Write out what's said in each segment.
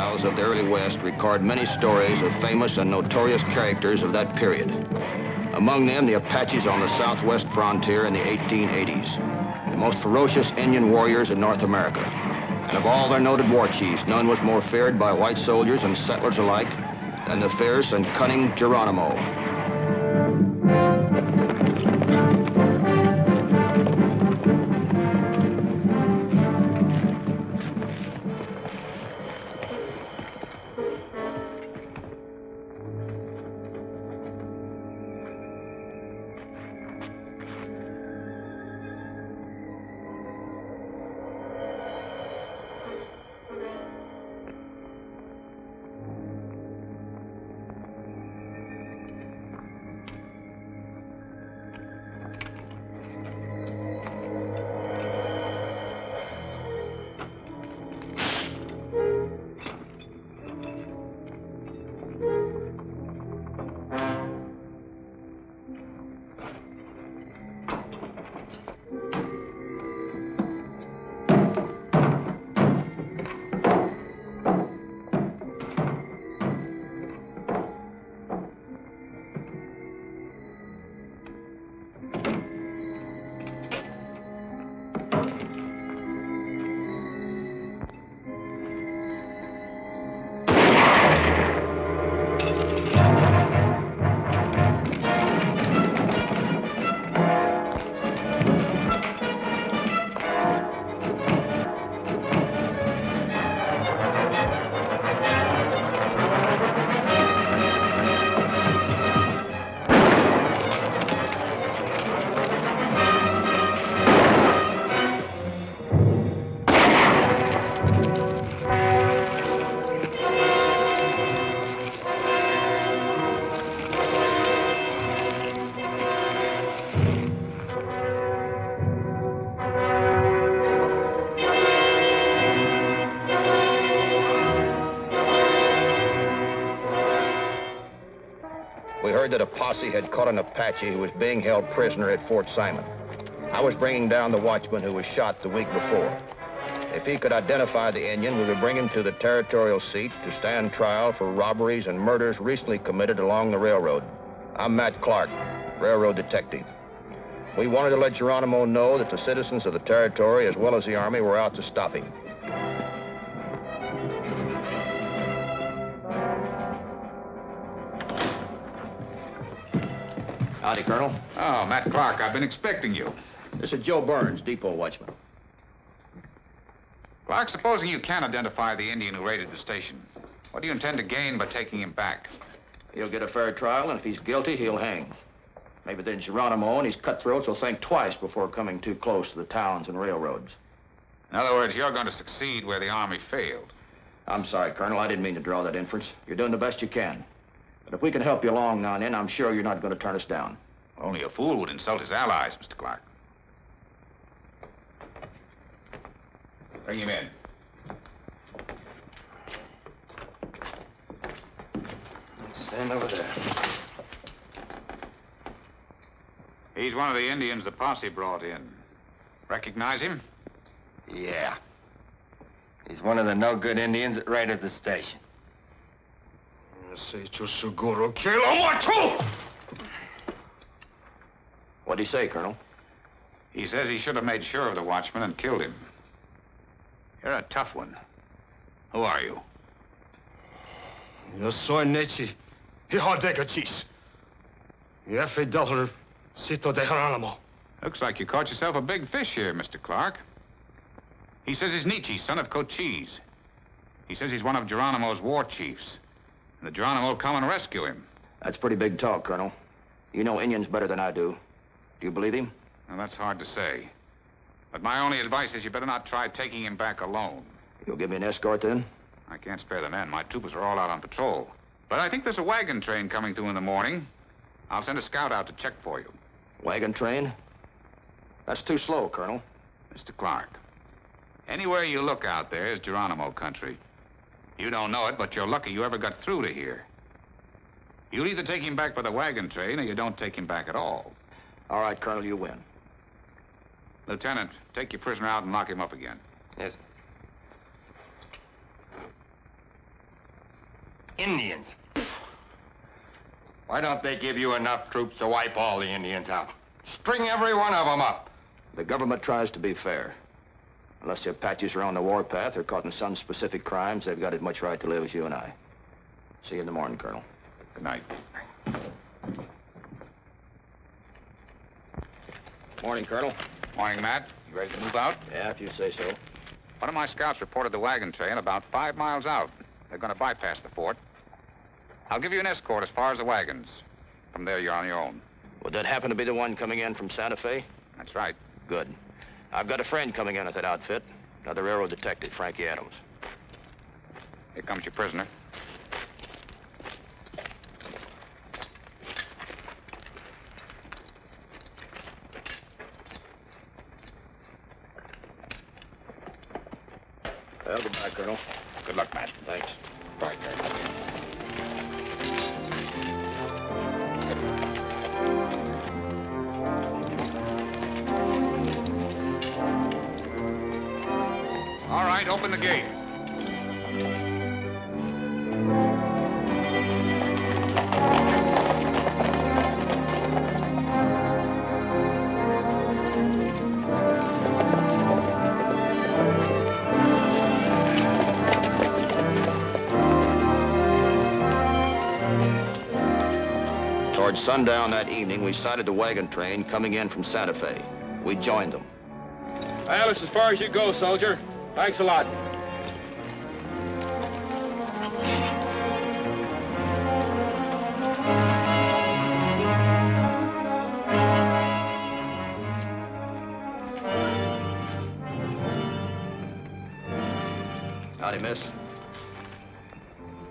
files of the early West record many stories of famous and notorious characters of that period. Among them, the Apaches on the southwest frontier in the 1880s, the most ferocious Indian warriors in North America. And of all their noted war chiefs, none was more feared by white soldiers and settlers alike than the fierce and cunning Geronimo. That a posse had caught an Apache who was being held prisoner at Fort Simon. I was bringing down the watchman who was shot the week before. If he could identify the Indian, we would bring him to the territorial seat to stand trial for robberies and murders recently committed along the railroad. I'm Matt Clark, railroad detective. We wanted to let Geronimo know that the citizens of the territory, as well as the Army, were out to stop him. Howdy, Colonel. Oh, Matt Clark, I've been expecting you. This is Joe Burns, depot watchman. Clark, supposing you can identify the Indian who raided the station, what do you intend to gain by taking him back? He'll get a fair trial, and if he's guilty, he'll hang. Maybe then Geronimo and his cutthroats will think twice before coming too close to the towns and railroads. In other words, you're going to succeed where the Army failed. I'm sorry, Colonel. I didn't mean to draw that inference. You're doing the best you can. But if we can help you along now and then, I'm sure you're not going to turn us down. Only a fool would insult his allies, Mr. Clark. Bring him in. Stand over there. He's one of the Indians the posse brought in. Recognize him? Yeah. He's one of the no-good Indians that raided the station. What'd he say, Colonel? He says he should have made sure of the watchman and killed him. You're a tough one. Who are you? s1e4. Looks like you caught yourself a big fish here, Mr. Clark. He says he's Nietzsche, son of Cochise. He says he's one of Geronimo's war chiefs. And the Geronimo will come and rescue him. That's pretty big talk, Colonel. You know Indians better than I do. Do you believe him? Well, that's hard to say. But my only advice is you better not try taking him back alone. You'll give me an escort then? I can't spare the men. My troopers are all out on patrol. But I think there's a wagon train coming through in the morning. I'll send a scout out to check for you. Wagon train? That's too slow, Colonel. Mr. Clark, anywhere you look out there is Geronimo country. You don't know it, but you're lucky you ever got through to here. You'll either take him back by the wagon train or you don't take him back at all. All right, Colonel, you win. Lieutenant, take your prisoner out and lock him up again. Yes. Indians. Why don't they give you enough troops to wipe all the Indians out? String every one of them up. The government tries to be fair. Unless the Apaches are on the warpath or caught in some specific crimes, they've got as much right to live as you and I. See you in the morning, Colonel. Good night. Morning, Colonel. Morning, Matt. You ready to move out? Yeah, if you say so. One of my scouts reported the wagon train about 5 miles out. They're going to bypass the fort. I'll give you an escort as far as the wagons. From there, you're on your own. Would that happen to be the one coming in from Santa Fe? That's right. Good. I've got a friend coming in at that outfit. Another railroad detective, Frankie Adams. Here comes your prisoner. Well, goodbye, Colonel. Good luck, Matt. Thanks. Bye, Colonel. All right, open the gate. Towards sundown that evening, we sighted the wagon train coming in from Santa Fe. We joined them. Well, it's as far as you go, soldier. Thanks a lot. Howdy, miss.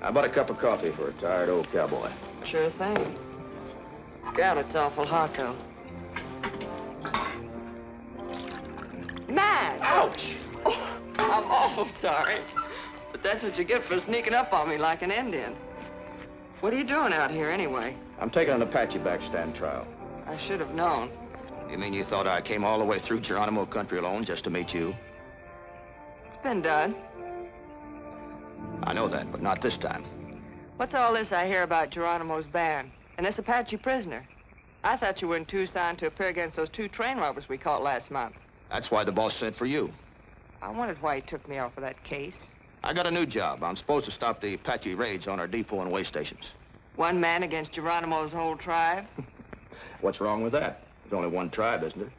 How about a cup of coffee for a tired old cowboy? Sure thing. God, it's awful hot, though. Matt! Ouch! Oh, I'm awful sorry. But that's what you get for sneaking up on me like an Indian. What are you doing out here, anyway? I'm taking an Apache backstand trial. I should have known. You mean you thought I came all the way through Geronimo country alone just to meet you? It's been done. I know that, but not this time. What's all this I hear about Geronimo's band and this Apache prisoner? I thought you were in Tucson to appear against those 2 train robbers we caught last month. That's why the boss sent for you. I wondered why he took me off of that case. I got a new job. I'm supposed to stop the Apache raids on our depot and way stations. One man against Geronimo's whole tribe? What's wrong with that? There's only one tribe, isn't there?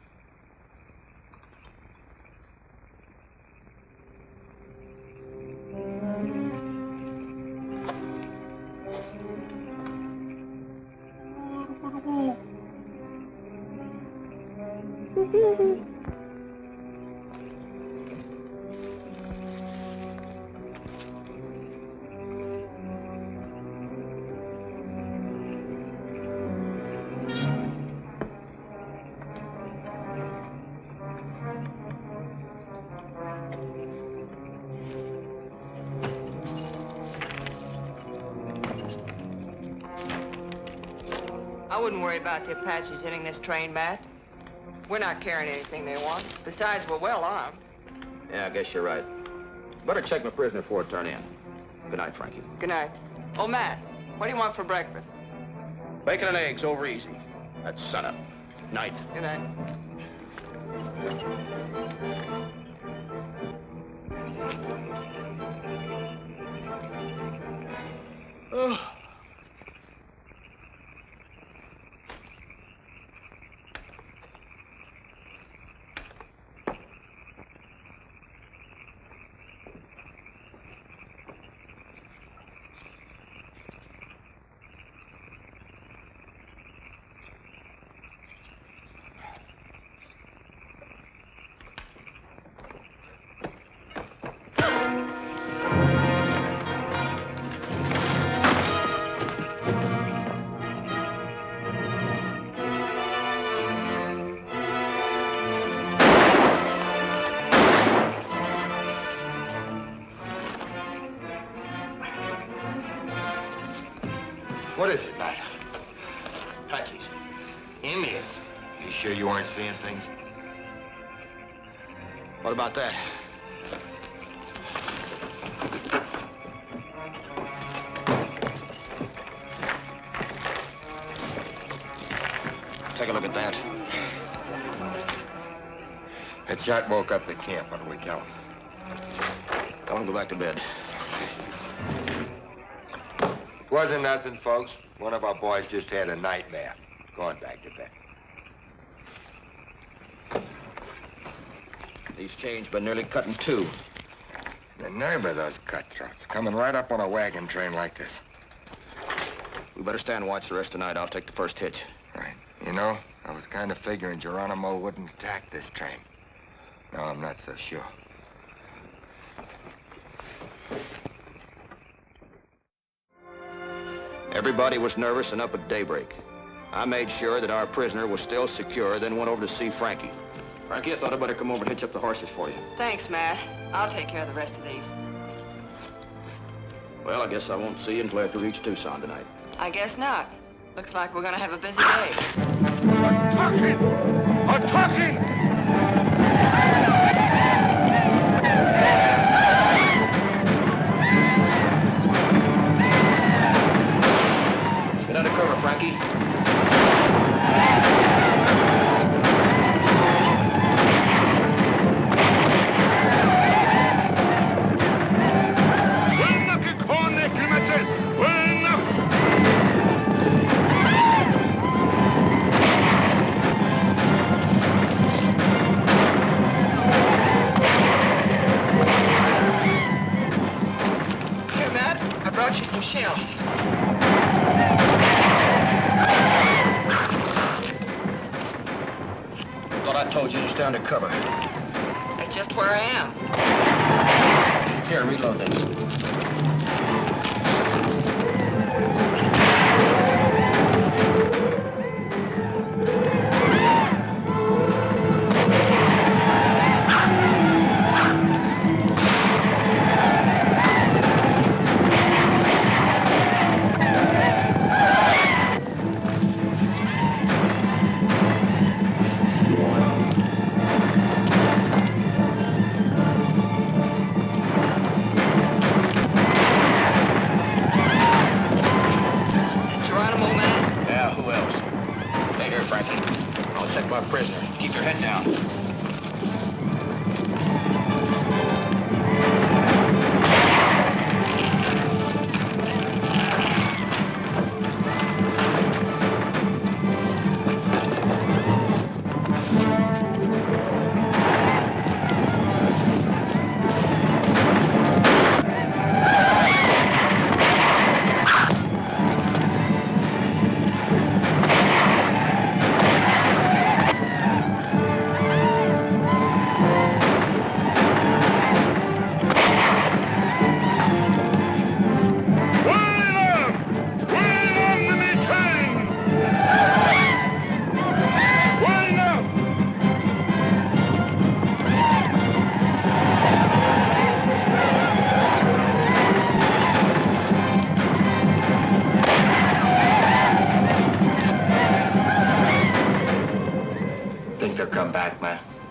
I wouldn't worry about the Apaches hitting this train, Matt. We're not carrying anything they want. Besides, we're well armed. Yeah, I guess you're right. Better check my prisoner before I turn in. Good night, Frankie. Good night. Oh, Matt, what do you want for breakfast? Bacon and eggs over easy. That's sunup. Night. Good night. Oh. What is it, Matt? Apaches. Indians. You sure you aren't seeing things? What about that? Take a look at that. That shot woke up the camp. What do we tell him? Tell him to go back to bed. It wasn't nothing, folks. One of our boys just had a nightmare. Going back to bed. These chains been nearly cut in two. The nerve of those cutthroats, coming right up on a wagon train like this. We better stand watch the rest of the night. I'll take the first hitch. Right. You know, I was kind of figuring Geronimo wouldn't attack this train. No, I'm not so sure. Everybody was nervous and up at daybreak. I made sure that our prisoner was still secure, then went over to see Frankie. Frankie, I thought I'd better come over and hitch up the horses for you. Thanks, Matt. I'll take care of the rest of these. Well, I guess I won't see you until after we reach Tucson tonight. I guess not. Looks like we're gonna have a busy day. Talking! Get under cover, Frankie. Shells. Thought I told you to stay under cover. That's just where I am. Here, reload this. Prisoner. Keep your head down.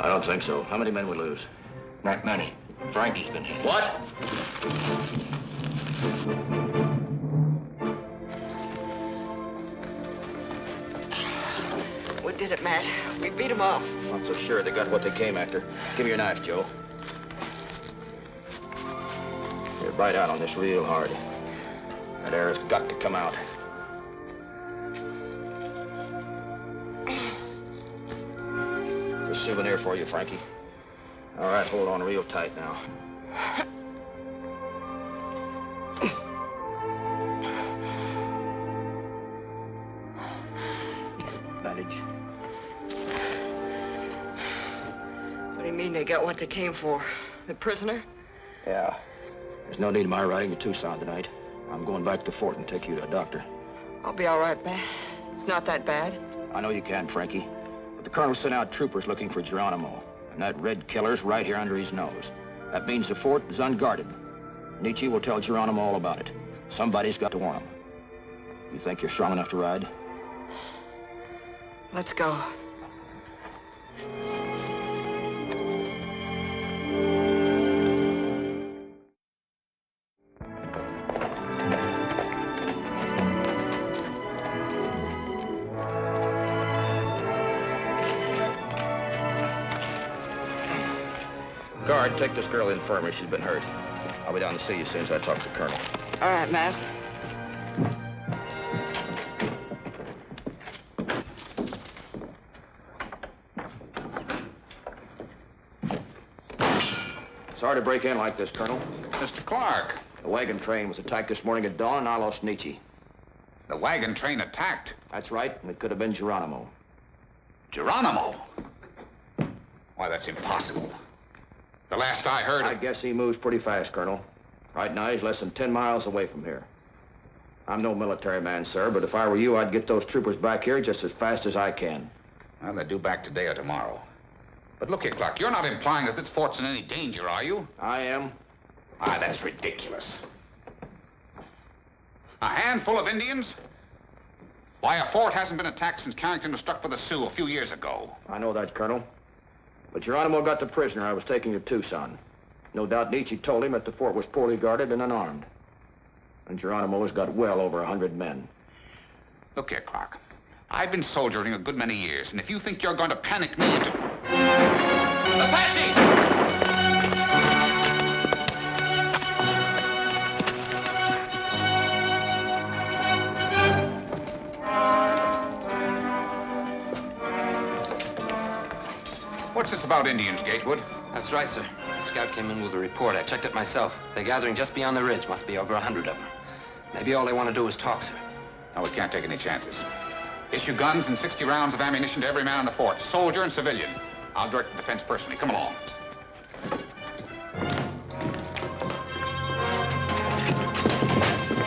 I don't think so. How many men we lose? Not many. Frankie's been hit. What? We did it, Matt. We beat them off. Not so sure they got what they came after. Give me your knife, Joe. Here, bite out on this real hard. That air's got to come out. A souvenir for you, Frankie. All right, hold on real tight now. Bandage. What do you mean they got what they came for? The prisoner? Yeah. There's no need of my riding to Tucson tonight. I'm going back to the fort and take you to a doctor. I'll be all right, Matt. It's not that bad. I know you can, Frankie. But the colonel sent out troopers looking for Geronimo. And that red killer's right here under his nose. That means the fort is unguarded. Nietzsche will tell Geronimo all about it. Somebody's got to warn him. You think you're strong enough to ride? Let's go. Guard, take this girl to the infirmary. She's been hurt. I'll be down to see you as soon as I talk to the colonel. All right, Matt. Sorry to break in like this, Colonel. Mr. Clark. The wagon train was attacked this morning at dawn, and I lost Nietzsche. The wagon train attacked? That's right, and it could have been Geronimo. Geronimo? Why, that's impossible. The last I heard... I guess he moves pretty fast, Colonel. Right now, he's less than 10 miles away from here. I'm no military man, sir, but if I were you, I'd get those troopers back here just as fast as I can. Well, they're due back today or tomorrow. But look here, Clark, you're not implying that this fort's in any danger, are you? I am. Ah, that's ridiculous. A handful of Indians? Why, a fort hasn't been attacked since Carrington was struck by the Sioux a few years ago. I know that, Colonel. But Geronimo got the prisoner I was taking to Tucson. No doubt Nietzsche told him that the fort was poorly guarded and unarmed. And Geronimo's got well over 100 men. Look here, Clark. I've been soldiering a good many years, and if you think you're going to panic me into... Apache! What's this about Indians, Gatewood? That's right, sir. The scout came in with a report. I checked it myself. They're gathering just beyond the ridge. Must be over 100 of them. Maybe all they want to do is talk, sir. No, we can't take any chances. Issue guns and 60 rounds of ammunition to every man in the fort, soldier and civilian. I'll direct the defense personally. Come along.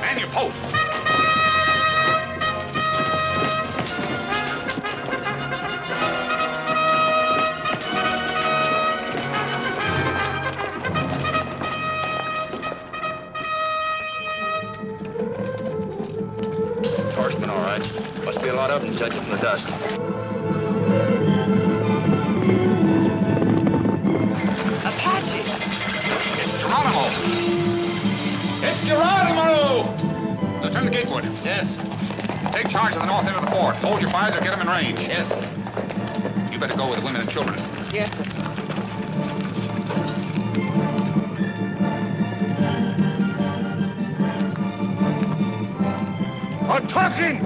Man your post. Horsemen, all right. Must be a lot of them, judging from the dust. Apache! It's Geronimo! It's Geronimo! Lieutenant Gatewood. Yes. Take charge of the north end of the fort. Hold your fire to get them in range. Yes, sir. You better go with the women and children. Yes, sir. Attacking!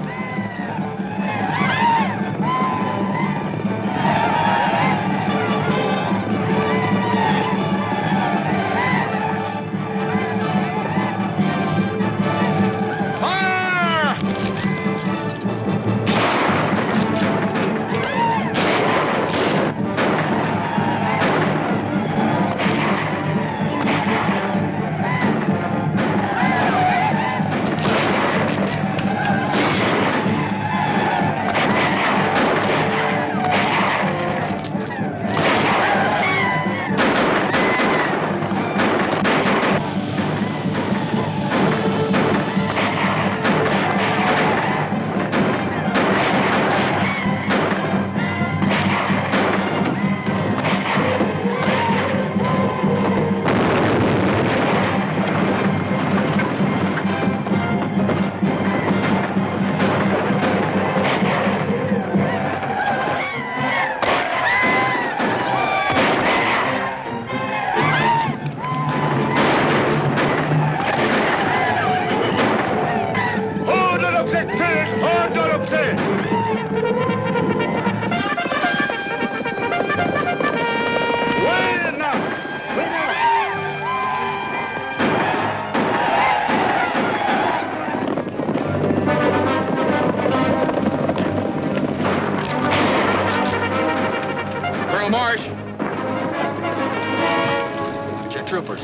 troopers.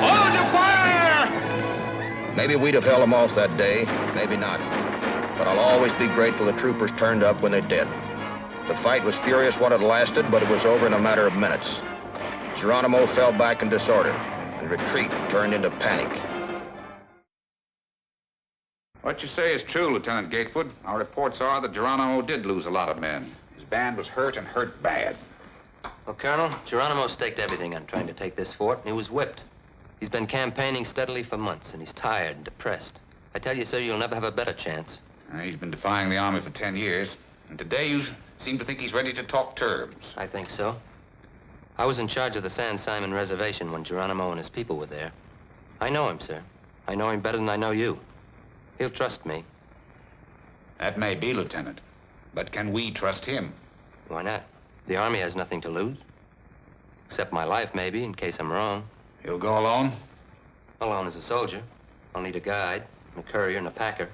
Hold your fire! Maybe we'd have held them off that day, maybe not. But I'll always be grateful the troopers turned up when they did. The fight was furious what it lasted, but it was over in a matter of minutes. Geronimo fell back in disorder, and retreat turned into panic. What you say is true, Lieutenant Gatewood. Our reports are that Geronimo did lose a lot of men. His band was hurt and hurt bad. Well, Colonel, Geronimo staked everything on trying to take this fort, and he was whipped. He's been campaigning steadily for months, and he's tired and depressed. I tell you, sir, you'll never have a better chance. He's been defying the army for 10 years. And today you seem to think he's ready to talk terms. I think so. I was in charge of the San Simon Reservation when Geronimo and his people were there. I know him, sir. I know him better than I know you. He'll trust me. That may be, Lieutenant. But can we trust him? Why not? The Army has nothing to lose. Except my life, maybe, in case I'm wrong. He'll go alone? Alone as a soldier. I'll need a guide, a courier, and a packer.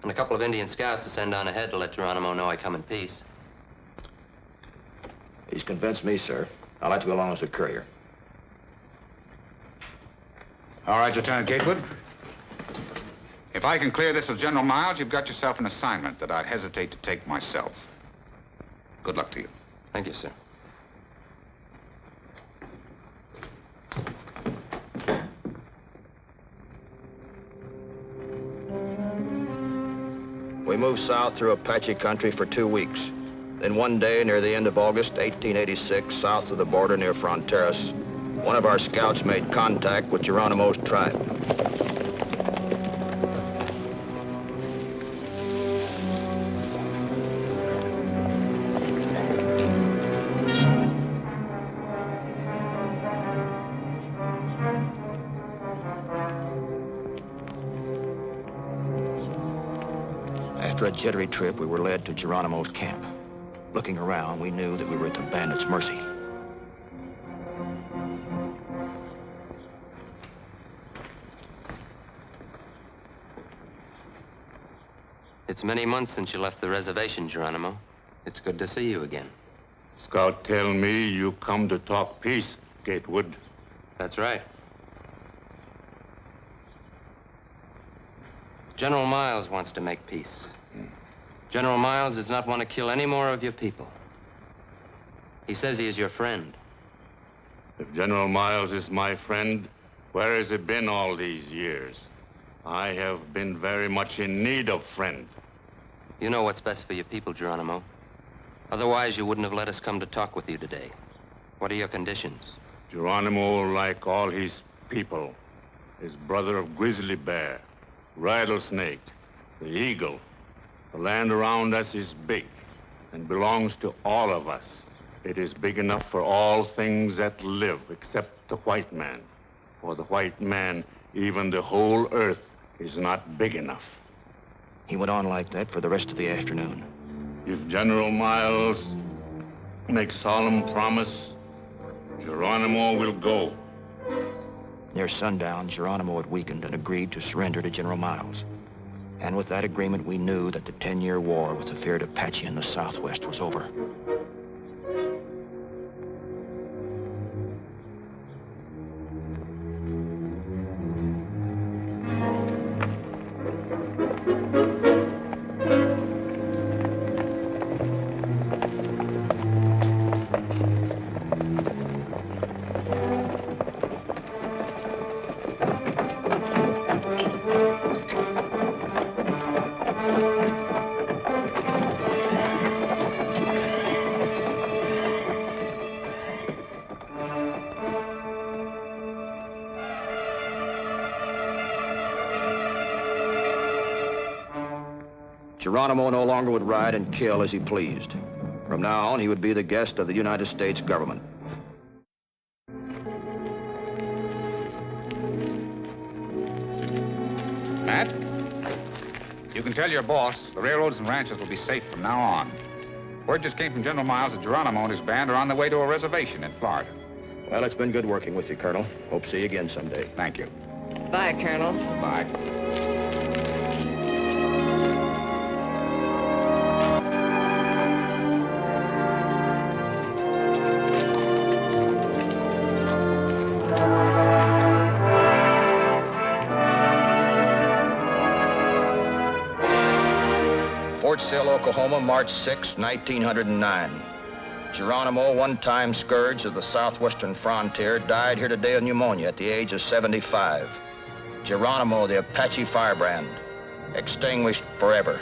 And a couple of Indian scouts to send on ahead to let Geronimo know I come in peace. He's convinced me, sir. I'd like to go along as a courier. All right, Lieutenant Gatewood. If I can clear this with General Miles, you've got yourself an assignment that I'd hesitate to take myself. Good luck to you. Thank you, sir. We moved south through Apache country for 2 weeks. Then one day near the end of August 1886, south of the border near Fronteras, one of our scouts made contact with Geronimo's tribe. After a jittery trip, we were led to Geronimo's camp. Looking around, we knew that we were at the bandits' mercy. It's many months since you left the reservation, Geronimo. It's good to see you again. Scout tell me you come to talk peace, Gatewood. That's right. General Miles wants to make peace. General Miles does not want to kill any more of your people. He says he is your friend. If General Miles is my friend, where has he been all these years? I have been very much in need of friend. You know what's best for your people, Geronimo. Otherwise, you wouldn't have let us come to talk with you today. What are your conditions? Geronimo, like all his people, is brother of Grizzly Bear, Rattlesnake, the Eagle. The land around us is big and belongs to all of us. It is big enough for all things that live except the white man. For the white man, even the whole earth is not big enough. He went on like that for the rest of the afternoon. If General Miles makes solemn promise, Geronimo will go. Near sundown, Geronimo had weakened and agreed to surrender to General Miles. And with that agreement, we knew that the 10-year war with the feared Apache in the Southwest was over. Geronimo no longer would ride and kill as he pleased. From now on, he would be the guest of the United States government. Matt, you can tell your boss the railroads and ranches will be safe from now on. Word just came from General Miles that Geronimo and his band are on their way to a reservation in Florida. Well, it's been good working with you, Colonel. Hope to see you again someday. Thank you. Bye, Colonel. Bye. Fort Sill, Oklahoma, March 6, 1909. Geronimo, one-time scourge of the southwestern frontier, died here today of pneumonia at the age of 75. Geronimo, the Apache firebrand, extinguished forever.